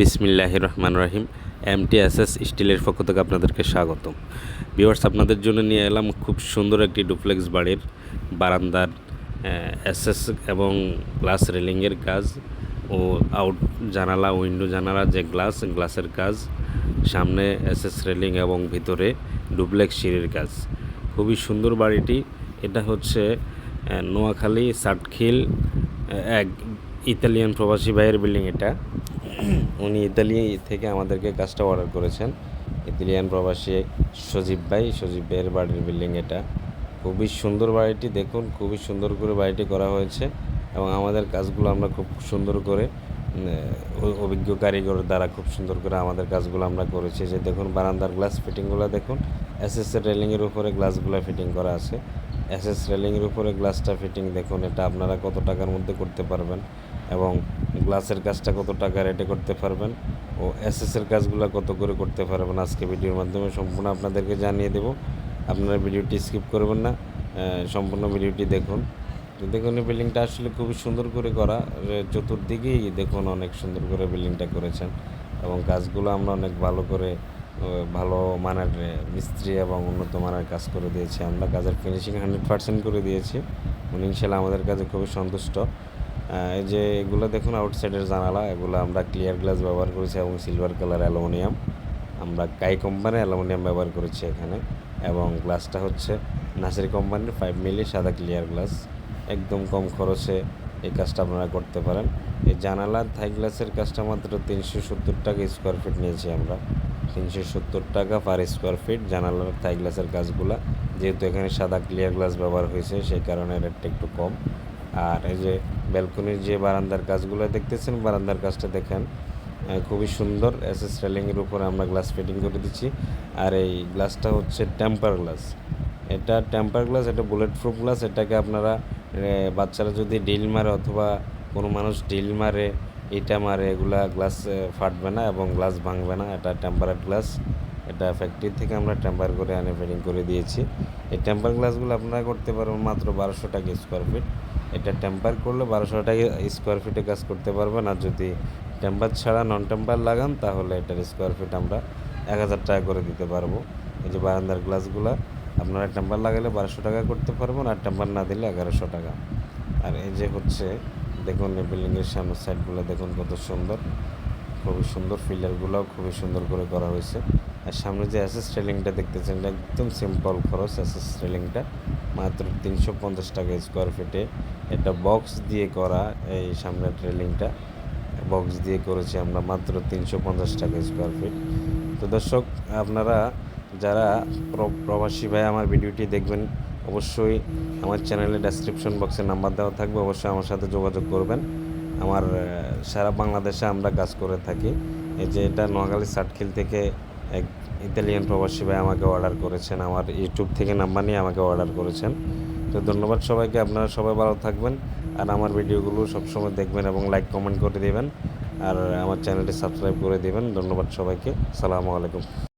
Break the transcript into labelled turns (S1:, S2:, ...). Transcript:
S1: বিসমিল্লাহির রহমানির রহিম। এমটিএসএস স্টিলের পক্ষ থেকে আপনাদেরকে স্বাগতম। ভিউয়ার্স, আপনাদের জন্য নিয়ে এলাম খুব সুন্দর একটি ডুপ্লেক্স বাড়ির বারান্দার এসএস এবং গ্লাস রেলিংয়ের কাজ ও আউট জানালা, উইন্ডো জানালা যে গ্লাসের কাজ, সামনে এসএস রেলিং এবং ভিতরে ডুপ্লেক্স সিঁড়ির কাজ। খুবই সুন্দর বাড়িটি। এটা হচ্ছে নোয়াখালী সাটখিল এক ইতালিয়ান প্রবাসী ভাইয়ের বিল্ডিং। এটা উনি ইতালি থেকে আমাদেরকে কাজটা অর্ডার করেছেন। ইতালিয়ান প্রবাসী সজীব ভাইয়ের বাড়ির বিল্ডিং এটা। খুবই সুন্দর বাড়িটি, দেখুন খুবই সুন্দর করে বাড়িটি করা হয়েছে এবং আমাদের কাজগুলো আমরা খুব সুন্দর করে অভিজ্ঞ কারিগর দ্বারা খুব সুন্দর করে আমাদের কাজগুলো আমরা করেছি। যে দেখুন বারান্দার গ্লাস ফিটিংগুলো দেখুন, এসএস রেলিংয়ের উপরে গ্লাসগুলো ফিটিং করা আছে। এসএস রেলিংয়ের উপরে গ্লাসটা ফিটিং দেখুন, এটা আপনারা কত টাকার মধ্যে করতে পারবেন এবং গ্লাসের কাজটা কত টাকা রেটে করতে পারবেন ও এসএসের কাজগুলো কত করে করতে পারবেন আজকে ভিডিওর মাধ্যমে সম্পূর্ণ আপনাদেরকে জানিয়ে দেব। আপনারা ভিডিওটি স্কিপ করবেন না, সম্পূর্ণ ভিডিওটি দেখুন। দেখুন এই বিল্ডিংটা আসলে খুবই সুন্দর করে করা, চতুর্দিকেই দেখুন অনেক সুন্দর করে বিল্ডিংটা করেছেন এবং কাজগুলো আমরা অনেক ভালো মানের মিস্ত্রি এবং উন্নত মানের কাজ করে দিয়েছি। আমরা কাজের ফিনিশিং 100% করে দিয়েছি। ইনশাআল্লাহ আমাদের কাজে খুবই সন্তুষ্ট। এই যে এগুলো দেখুন আউটসাইডের জানালা, এগুলো আমরা ক্লিয়ার গ্লাস ব্যবহার করেছি এবং সিলভার কালার অ্যালুমিনিয়াম, আমরা কাই কোম্পানির অ্যালুমিনিয়াম ব্যবহার করেছি এখানে। এবং গ্লাসটা হচ্ছে নাসির কোম্পানির 5 মিলি সাদা ক্লিয়ার গ্লাস। একদম কম খরচে এই কাজটা আপনারা করতে পারেন। এই জানালার থাই গ্লাসের কাজটা মাত্র 370 টাকা স্কোয়ার ফিট নিয়েছি আমরা। 370 টাকা পার স্কোয়ার ফিট জানালার থাই গ্লাসের কাজগুলো, যেহেতু এখানে সাদা ক্লিয়ার গ্লাস ব্যবহার হয়েছে সেই কারণে রেটটা একটু কম। আর এই যে ব্যালকনির যে বারান্দার কাজগুলো দেখতেছেন, বারান্দার কাজটা দেখেন খুবই সুন্দর। এসএস রেলিংয়ের উপরে আমরা গ্লাস ফিটিং করে দিচ্ছি। আর এই গ্লাসটা হচ্ছে টেম্পার গ্লাস। এটা টেম্পার গ্লাস, এটা বুলেট প্রুফ গ্লাস। এটাকে আপনারা বাচ্চারা যদি ডিল মারে অথবা কোনো মানুষ ডিল মারে, ইটা মারে, এগুলা গ্লাস ফাটবে না এবং গ্লাস ভাঙবে না। এটা টেম্পারেড গ্লাস, এটা ফ্যাক্টরি থেকে আমরা টেম্পার করে এনে ফিটিং করে দিয়েছি। এই টেম্পার গ্লাসগুলো আপনারা করতে পারবেন মাত্র 1200 টাকা স্কোয়ার ফিট। এটা টেম্পার করলে 1200 টাকা স্কোয়ার ফিটে কাজ করতে পারবেন। আর যদি টেম্পার ছাড়া নন টেম্পার লাগান তাহলে এটার স্কোয়ার ফিট আমরা 1000 টাকা করে দিতে পারবো। এই যে বারান্দার গ্লাসগুলো আপনারা টেম্পার লাগালে 1200 টাকা করতে পারবেন, আর টেম্পার না দিলে 1100 টাকা। আর এই যে হচ্ছে দেখুন এই বিল্ডিংয়ের সামনের সাইডগুলো দেখুন কত সুন্দর, খুবই সুন্দর। ফিলারগুলোও খুবই সুন্দর করে করা হয়েছে। আর সামনে যে এসএস রেলিংটা দেখতেছেন একদম সিম্পল খরচ। এসএস রেলিংটা মাত্র 350 টাকা স্কোয়ার ফিটে। এটা বক্স দিয়ে করা, এই সামনের রেলিংটা বক্স দিয়ে করেছি আমরা মাত্র 350 টাকা স্কোয়ার ফিট। তো দর্শক, আপনারা যারা প্রবাসী ভাই আমার ভিডিওটি দেখবেন, অবশ্যই আমার চ্যানেলে ডেসক্রিপশন বক্সে নাম্বার দেওয়া থাকবে, অবশ্যই আমার সাথে যোগাযোগ করবেন। আমার সারা বাংলাদেশে আমরা কাজ করে থাকি। এই যে এটা নোয়াখালী সাটখিল থেকে এক ইতালিয়ান প্রবাসী ভাই আমাকে অর্ডার করেছেন, আমার ইউটিউব থেকে নাম্বার নিয়ে আমাকে অর্ডার করেছেন। তো ধন্যবাদ সবাইকে, আপনারা সবাই ভালো থাকবেন আর আমার ভিডিওগুলো সবসময় দেখবেন এবং লাইক কমেন্ট করে দেবেন আর আমার চ্যানেলটি সাবস্ক্রাইব করে দেবেন। ধন্যবাদ সবাইকে, আসসালামু আলাইকুম।